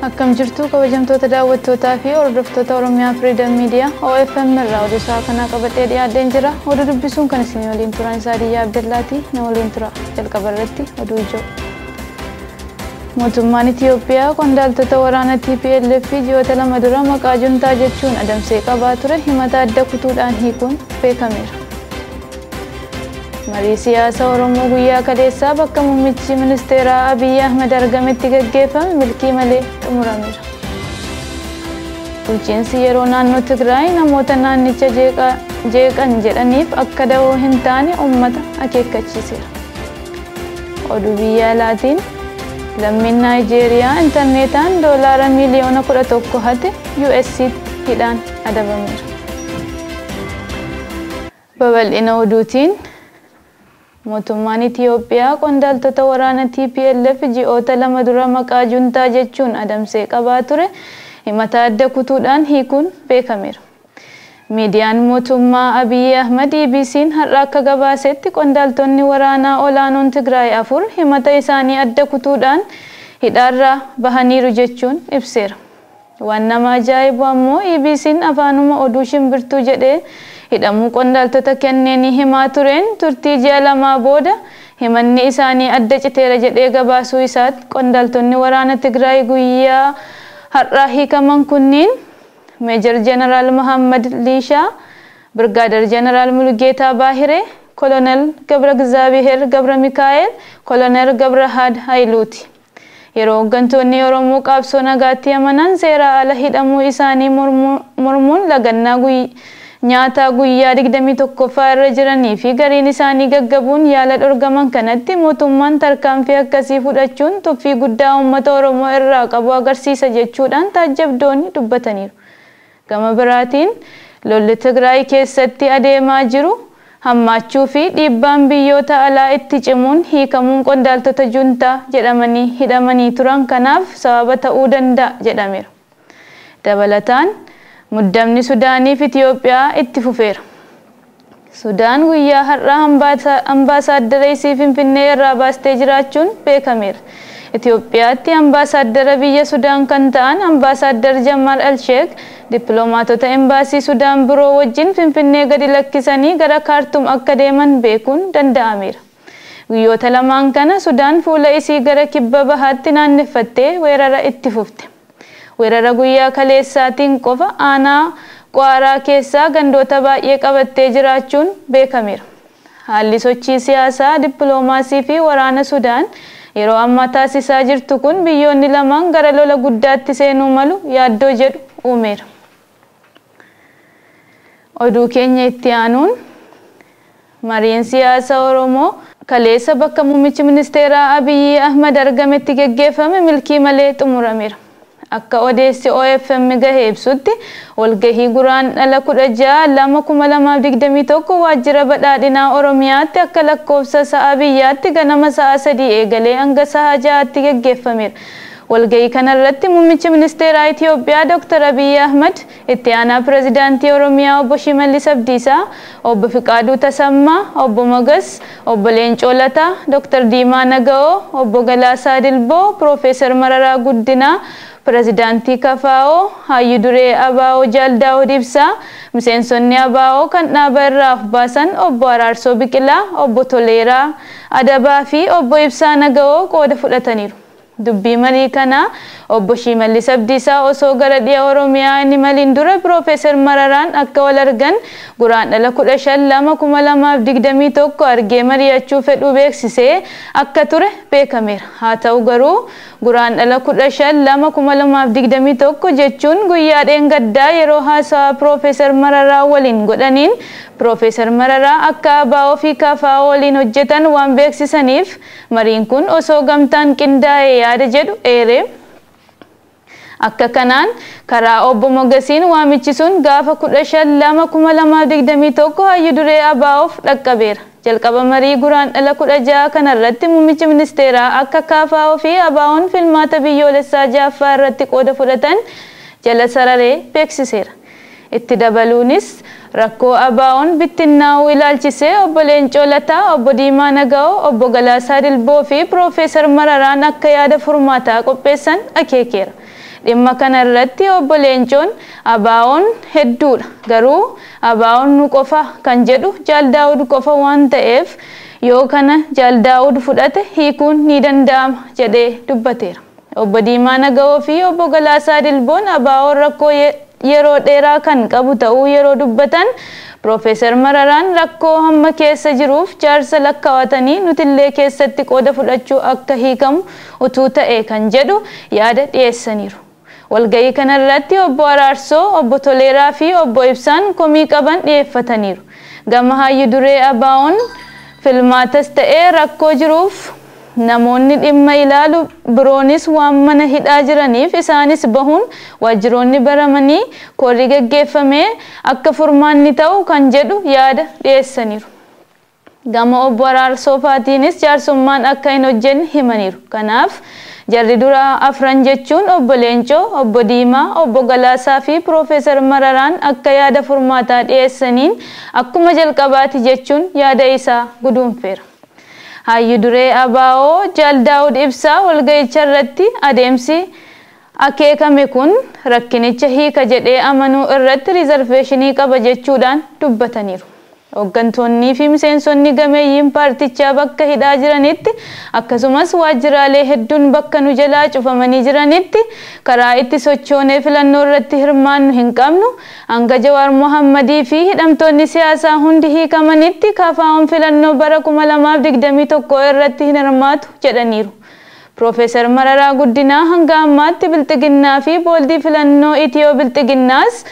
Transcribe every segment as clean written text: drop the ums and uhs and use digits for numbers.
Akkam jirtu kabajamtoota daawwattootaa fi hordoftoota Oromiyaa Freedom Media OFM irraa oduu isaa kana qabadhee dhiyaadheen jira. Oduu dubbisuun kan isin waliin turan Saadiyyaa Abdallaati. Na waliin tura. Jalqaba irratti oduu ijoo. Mootummaan Itiyoophiyaa qondaaltota waraana TPLF ji'oota lama dura maqaa juntaa jechuun adamsee qabaa ture himata adda kutuudhaan hiikuun beekameera. Marii siyaasa Oromoo guyyaa kaleessaa bakka muummichi ministeeraa Abiy Ahmed argametti gaggeeffame milkii malee xumurameera. Bulchiinsi yeroo naannoo Tigraay namoota naannicha jeeqan jedhaniif akka dawoo hin taane uummata akeekkachiiseera. Oduu biyya alaatiin lammiin Naayijeeriyaa intarneetaan doolaara miliyoona 11 hate US'tti hidhaan adabameera. Babal'ina oduutiin mootummaan Itiyoophiyaa qondaaltota waraana TPLF ji'oota lama dura maqaa juntaa jechuun adamsee qabaa ture himata adda kutuudhaan hiikuun beekameera. Miidiyaan mootummaa Abiy Ahmed EBC'n har'a akka gabaasetti qondaaltonni waraanaa olaanoon Tigraay 4 himata isaanii adda kutuudhaan hidhaarraa bahaniiru jechuun ibseera. Waan nama ajaa'ibu ammoo EBC'n afaanuma oduu shimbirtuu jedhee hidhamuu qondaaltota kanneenii himaa tureen turtii ji'a lamaa booda himanni isaanii adda citeera jedhee gabaasuu isaatti qondaaltonni waraana Tigraay guyyaa har'aa hiikaman kunniin Meejor Jeneraal Muhammad Liishaa, Birgaader Jeneraal Mulgeetaa Baahiree, Kolonel Gabra Gizaabiheer Gabra Mikaa'el, Kolonel Gabrahaad Haayiluuti. Yeroo hooggantoonni Oromoo qabsoo nagaatti amanan seera ala hidhamuu isaanii mormuun lagannaa nyaataa guyyaa 21ffaa irra jiranii fi gariin isaanii gaggabuun yaala dhorgaman kanatti mootummaan tarkaanfii akkasii fudhachuun tuffii guddaa uummata Oromoo irraa qabu agarsiisa jechuudhaan taajjabdoonni dubbataniiru. Gama biraatiin lolli Tigraay keessatti adeemaa jiru hammaachuu fi dhiibbaan biyyoota alaa itti cimuun hiikamuun qondaaltota juntaa jedhamanii hidhamanii turan kanaaf sababa ta'uu danda'a jedhameera. Dabalataan muddamni Sudaanii fi Itiyoophiyaa itti fufeera. Sudaan guyyaa har'aa ambaasaaddara isii Finfinnee irraa baastee jiraachuun beekameera. Itiyoophiyaatti ambaasaaddara biyya Sudaan kan ta'an ambaasaaddar Jamal Al-Sheikh dippiloomaatota embaasii Sudaan biroo wajjin Finfinnee gadi lakkisanii gara Kaartum akka deeman beekuun danda'ameera. Guyyoota lamaan kana Sudaan fuula isii gara kibba bahaatti naannefattee weerara itti fufte. Weerara guyyaa kaleessaatiin qofa aanaa Qaaraa keessaa gandoota baay'ee qabattee jiraachuun beekameera. Haalli sochii siyaasaa, dippiloomaasii fi waraana Sudaan yeroo ammaa taasisaa jirtu kun biyyoonni lamaan gara lola guddaatti seenuu malu yaaddoo jedhu uumeera. Oduu keenya itti aanuun mariin siyaasa Oromoo kaleessa bakka muummichi ministeeraa Abiy Ahmed argametti gaggeeffame milkii malee xumurameera. Akka odeessi OFM gahee ibsutti walgahii guraandhala 16/2021 waajjira badhaadhinaa Oromiyaatti akka lakkoofsa sa'a biyyaatti ganama sa'a 3 eegalee hanga sa'a 6tti gaggeeffameera. Walgahii kanarratti muummichi ministeeraa Itiyoophiyaa Dr. Abiy Ahmed, itti aanaa pirezidaantii Oromiyaa obbo Shimallis Abdiisaa, obbo Fiqaaduu Tasammaa, obbo Mogas, obbo Leencoo Lataa, Dr. Diimaa Naga'oo, obbo Galaasaa Dilboo, Profeesar Mararaa Guddinaa, Pirezidaantii Kafaa'oo, Hayyuu Duree Abaa'oo Jaaldaa'oo Ibsaa, miseensonni Abaa'oo kan dhaaba irraa baasan obbo Araarsoo Biqilaa, obbo Toleeraa Adabaa fi obbo Ibsaa Naga'oo qooda fudhataniiru. Dubbii marii kana obbo Shimallis Abdiisaa osoo gara dhiya Oromiyaa inni maliin dura Profeesar Mararaan akka wal argan guraandhala 15/2021 argee mari'achuu fedhuu beeksisee akka ture beekameera. Haa ta'u garuu guraandhala 15/2021 jechuun guyyaa dheengaddaa yeroo haasawaa Profeesar Mararaa waliin godhaniin Profeesar Mararaa akka ABO fi KFO waliin hojjetan waan beeksisaniif mariin kun osoo gamtaan qindaa'ee yaada jedhu eeree. Akka kanaan karaa obbo Mogasiin waamichi sun gaafa 15/2021 Hayyuu Duree ABO'f dhaqqabeera. Jalqaba marii guraandhala 16 kanarratti muummichi ministeeraa akka KFO fi ABO'n filmaata biyyoolessaa 6ffaa irratti qooda fudhatan jala sararee beeksiseera. Itti dabaluunis rakkoo ABO'n bittinnaa'uu ilaalchisee obbo Leencoo Lataa, obbo Diimaa Naga'oo, obbo Galaasaa Dilboo fi Profeesar Mararaan akka yaada furmaataa qopheessan akeekeera. Dhimma kanarratti obbo Leencoon ABO'n hedduudha garuu ABO'n nu qofa kan jedhu Jaal Daawud qofa waan ta'eef yoo kana Jaal Daawud fudhate hiikuun ni danda'ama jedhee dubbateera. Obbo Diimaa Naga'oo fi obbo Galaasaa Dilboon ABO'n rakkoo yeroo dheeraa kan qabu ta'uu yeroo dubbatan Profeesar Mararaan rakkoo hamma keessa jiruuf jaarsa lakkaawatanii nutillee keessatti qooda fudhachuu akka hiikamu utuu ta'e kan jedhu yaada dhiyeessaniiru. Walga'ii kanarratti obbo Araarsoo, obbo Toleeraa fi obbo Ibsaan komii qaban dhiyeeffataniiru. Gama hayyu duree ABO'n filmaatas ta'ee rakkoo jiruuf namoonni dhimma ilaalu biroonis waan mana hidhaa jiraniif isaanis bahuun waajjiroonni baramanii koorri gaggeeffamee akka furmaanni ta'u kan jedhu yaada dhiyeessaniiru. Gama obbo Araarsoo faatiinis jaarsummaan akka hin hojjenne himaniiru. Kanaaf jarri duraa afran jechuun obbo Leencoo, obbo Diimaa, obbo Galaasaa fi Profeesar Mararaan akka yaada furmaataa dhiyeessaniin akkuma jalqabaati jechuun yaada isaa guduunfeera. Hayyu duree ABO Jaal Daawud Ibsaa walga'icha irratti adeemsi akeekame kun rakkinicha hiika jedhee amanuu irratti riizarveeshinii qaba jechuudhaan dubbataniiru. Hooggantoonni fi miseensonni gameeyyiin paartichaa bakka hidhaa jiranitti akkasumas waajjiraalee hedduun bakka nu jalaa cufamanii jiranitti karaa itti sochoonee filannoo irratti hirmaannu hin qabnu hanga Jawaar Mohammadii fi hidhamtoonni siyaasaa hundi hiikamanitti KFO'n filannoo bara 2021 irratti hin hirmaatu jedhaniiru. Profeesar Mararaa Guddinaa hanga ammaatti Bilxiginnaa fi booldii filannoo Itiyoo Bilxiginnaas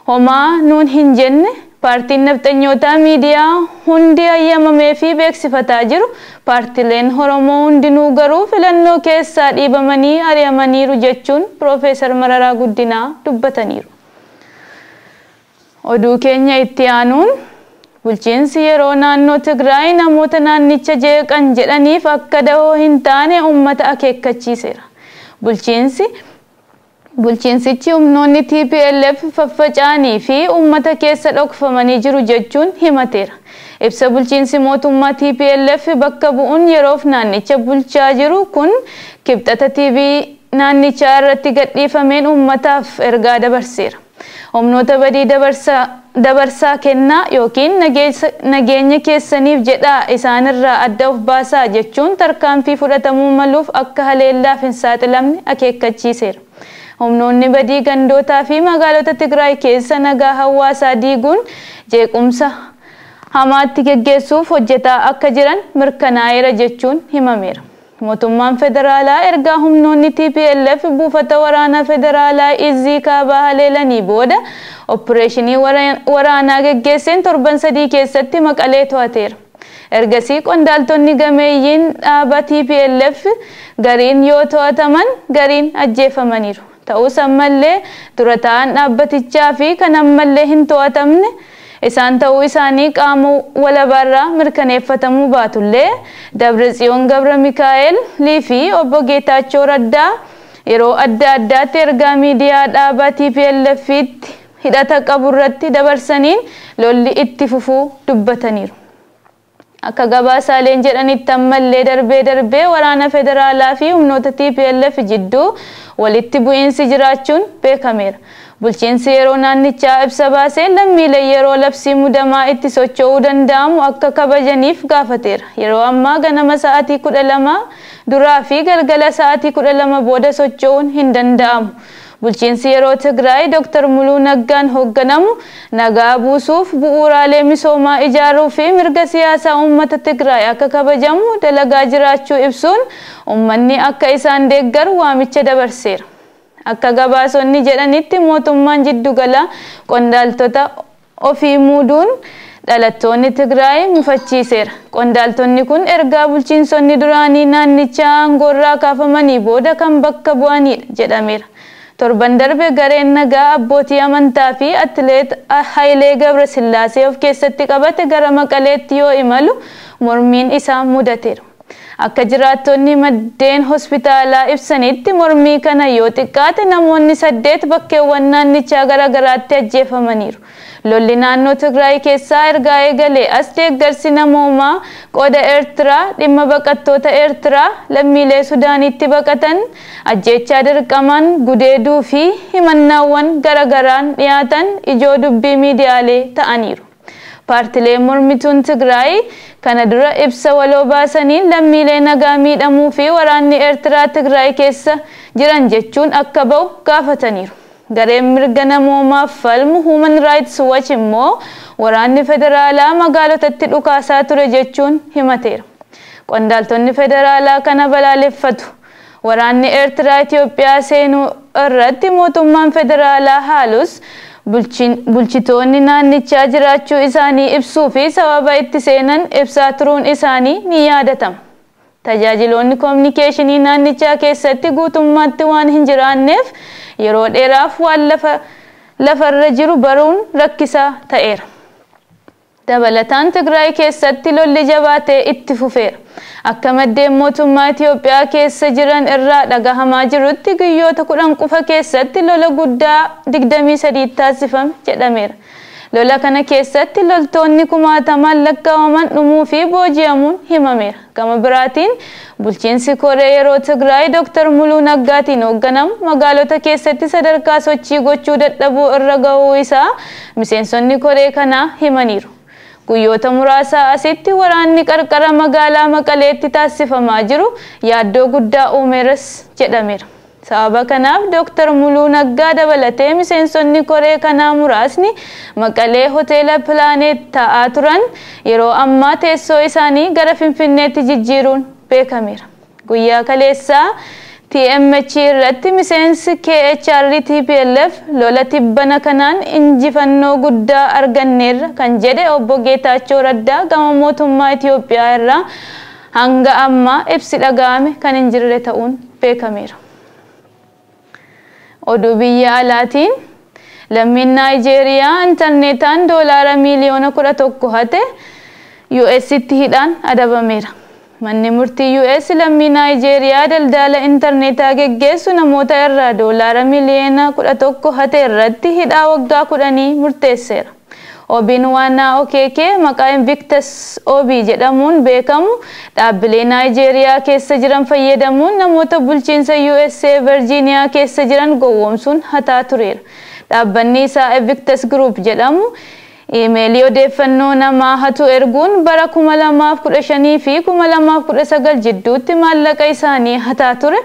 homaa nuun hin jenne paartiin nafxanyootaa miidiyaa hundi ayyamamee fi beeksifataa jiru paartileen Oromoo hundinuu garuu filannoo keessaa dhiibamanii ari'amaniiru jechuun Profeesar Mararaa Guddinaa dubbataniiru. Oduu keenya itti aanuun bulchiinsi yeroo naannoo Tigraay namoota naannicha jeeqan jedhaniif akka dahoo hin taane uummata akeekkachiiseera. Bulchiinsichi humnoonni TPLF faffaca'anii fi uummata keessa dhokfamanii jiru jechuun himateera. Ibsa bulchiinsi mootummaa TPLF bakka bu'uun yeroof naannicha bulchaa jiru kun kibxata TV naannichaa irratti gadhiifameen uummataaf ergaa dabarseera. Humnoota badii dabarsaa kennaa yookiin nageenya keessaniif jedhaa isaanirraa adda of baasaa jechuun tarkaanfii fudhatamuu maluuf akka haleellaaf hin saaxilamne akeekkachiiseera. Humnoonni badii gandootaa fi magaalota Tigraay keessa nagaa hawaasaa diiguun jeequmsa hamaatti geggeessuuf hojjetaa akka jiran mirkanaa'eera jechuun himameera. Mootummaan federaalaa ergaa humnoonni TPLF buufata waraanaa federaalaa Izii kaabaa haleelanii booda opereeshinii waraanaa geggeesseen torban 3 keessatti Maqalee to'ateera. Ergasii qondaaltonni gameeyyiin dhaaba TPLF gariin yoo to'ataman gariin ajjeefamaniiru. Ta'us ammallee dura ta'an dhaabbatichaa fi kan ammallee hin to'atamne isaan ta'uu isaanii qaama walabaarraa mirkaneeffatamuu baatullee Dabratsiyoon Gabra Mikaa'el fi obbo Geetaachoo Raddaa yeroo adda addaatti ergaa miidiyaa dhaabaa TPLFitti hidhata qabu irratti dabarsaniin lolli itti fufuu dubbataniiru. Akka gabaasaaleen jedhanitti ammallee darbee waraana federaalaa fi humnoota TPLF jidduu walitti bu'iinsi jiraachuun beekameera. Bulchiinsi yeroo naannichaa ibsa baaseen lammiilee yeroo labsii mudamaa itti socho'uu danda'amu akka kabajaniif gaafateera. Yeroo ammaa ganama sa'aatii 12 duraa fi galgala sa'aatii 12 booda socho'uun hin danda'amu. Bulchiinsi yeroo Tigraay Dr. Muluu Naggaan hoogganamu nagaa buusuuf bu'uuraalee misoomaa ijaaruu fi mirga siyaasaa uummata Tigraay akka kabajamu dalagaa jiraachuu ibsuun uummanni akka isaan deeggaru waamicha dabarseera. Akka gabaasonni jedhanitti mootummaan jiddugala qondaaltota ofii muuduun dhalattoonni Tigraay mufachiiseera. Qondaaltonni kun ergaa bulchiinsonni duraanii naannichaa aangoorraa kaafamanii booda kan bakka bu'anidha jedhameera. Torban darbe gareen nagaa abbootii amantaa fi atileet Hayilee Gabrasillaasee of keessatti qabate gara Maqaleetti yoo imalu mormiin isaa mudateera. Akka jiraattonni maddeen hospitaalaa ibsanitti mormii kana yoo xiqqaate namoonni 8 bakkeewwan naannichaa garaagaraatti ajjeefamaniiru. Lolli naannoo Tigraay keessaa erga eegalee as deeggarsi namoomaa qooda Eertiraa dhimma baqattoota Eertiraa lammiilee Sudaanitti baqatan ajjeechaa dirqamaan gudeeduu fi himannaawwan garaagaraan dhiyaatan ijoo dubbii miidiyaalee ta'aniiru. Paartileen mormituun Tigraay kana dura ibsa waloo baasaniin lammiilee nagaa miidhamuu fi waraanni Eertiraa Tigraay keessa jiran jechuun akka ba'u gaafataniiru. Gareen mirga namoomaaf falmu Human Rights Watch immoo waraanni federaalaa magaalotatti dhukaasaa ture jechuun himateera. Qondaaltonni federaalaa kana balaaleffatu. Waraanni Eertiraa Itoophiyaa seenuu irratti mootummaan federaalaa haalus bulchitoonni naannichaa jiraachuu isaanii ibsuu fi sababa itti seenan ibsaa turuun isaanii ni yaadatama. Tajaajiloonni kominikeeshinii naannichaa keessatti guutummaatti waan hin jiraanneef yeroo dheeraaf waan lafarra jiru baruun rakkisaa ta'eera. Dabalataan Tigraay keessatti lolli jabaatee itti fufeera. Akka maddeen mootummaa Itoophiyaa keessa jiran irraa dhagahamaa jirutti guyyoota 10 qofa keessatti lola guddaa 23 taasifame jedhameera. Lola kana keessatti loltoonni 10,000 lakkaa'aman dhumuu fi booji'amuun himameera. Gama biraatiin bulchiinsi Koree yeroo Tigraay Dr. Muluu Naggaatiin hoogganamu magaalota keessatti sadarkaa sochii gochuu dadhabuu irra gahuu isaa miseensonni Koree kanaa himaniiru. Guyyoota muraasa asitti waraanni qarqara magaalaa Maqaleetti taasifamaa jiru yaaddoo guddaa uumeeras jedhameera. Sababa kanaaf Dr. Muluu Naggaa dabalatee miseensonni Koree kanaa muraasni Maqalee hoteela Pilaaneet taa'aa turan yeroo ammaa teessoo isaanii gara Finfinneetti jijjiiruun beekameera. Guyyaa kaleessaa TMH irratti miseensi KHR TPLF lola tibbana kanaan injifannoo guddaa arganneerra kan jedhe obbo Geetaachoo Raddaa gama mootummaa Itoophiyaa irraa hanga ammaa ibsi dhaga'ame kan hin jirre ta'uun beekameera. Oduu biyya alaatiin lammiin Naayijeeriyaa intarneetaan doolaara miliyoona 11 hate US'tti hidhaan adabameera. Manni murtii US lammii Naayijeeriyaa daldala intarneetaa geggeessu namoota irraa doolaara miliyoona 11 hate irratti hidhaa waggaa 10 murteesseera. Obiin Waanaa Okeke maqaa Invictus Obii jedhamuun beekamu dhaabbilee Naayijeeriyaa keessa jiran fayyadamuun namoota bulchiinsa USA Virginia keessa jiran gowwoomsuun hataa tureera. Dhaabbanni isaa Invictus Group jedhamu iimeelii odeeffannoo namaa hatu erguun bara 2015 fi 2019 jidduutti maallaqa isaanii hataa ture.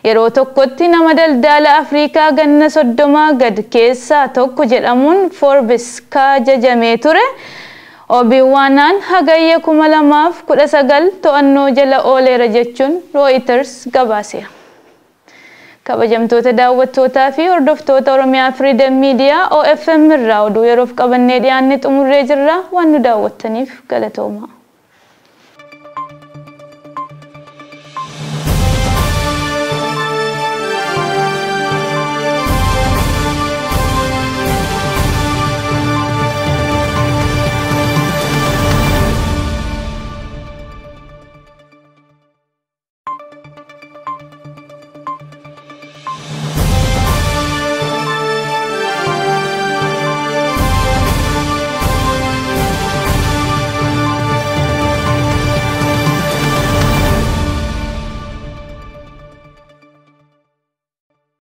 Yeroo tokkotti nama daldala Afrikaa ganna 30 gad keessaa tokko jedhamuun Forbes kaajajamee ture. Obiiwaanaan hagayya 2019 to'annoo jala ooleera jechuun Reuters gabaaseera. Kabajamtoota daawwattootaa fi hordoftoota Oromiyaa Freedom Media OFM irraa oduu yeroof qabannee dhiyaanne xumurree jirra. Waan nu daawwattaniif galatoomaa.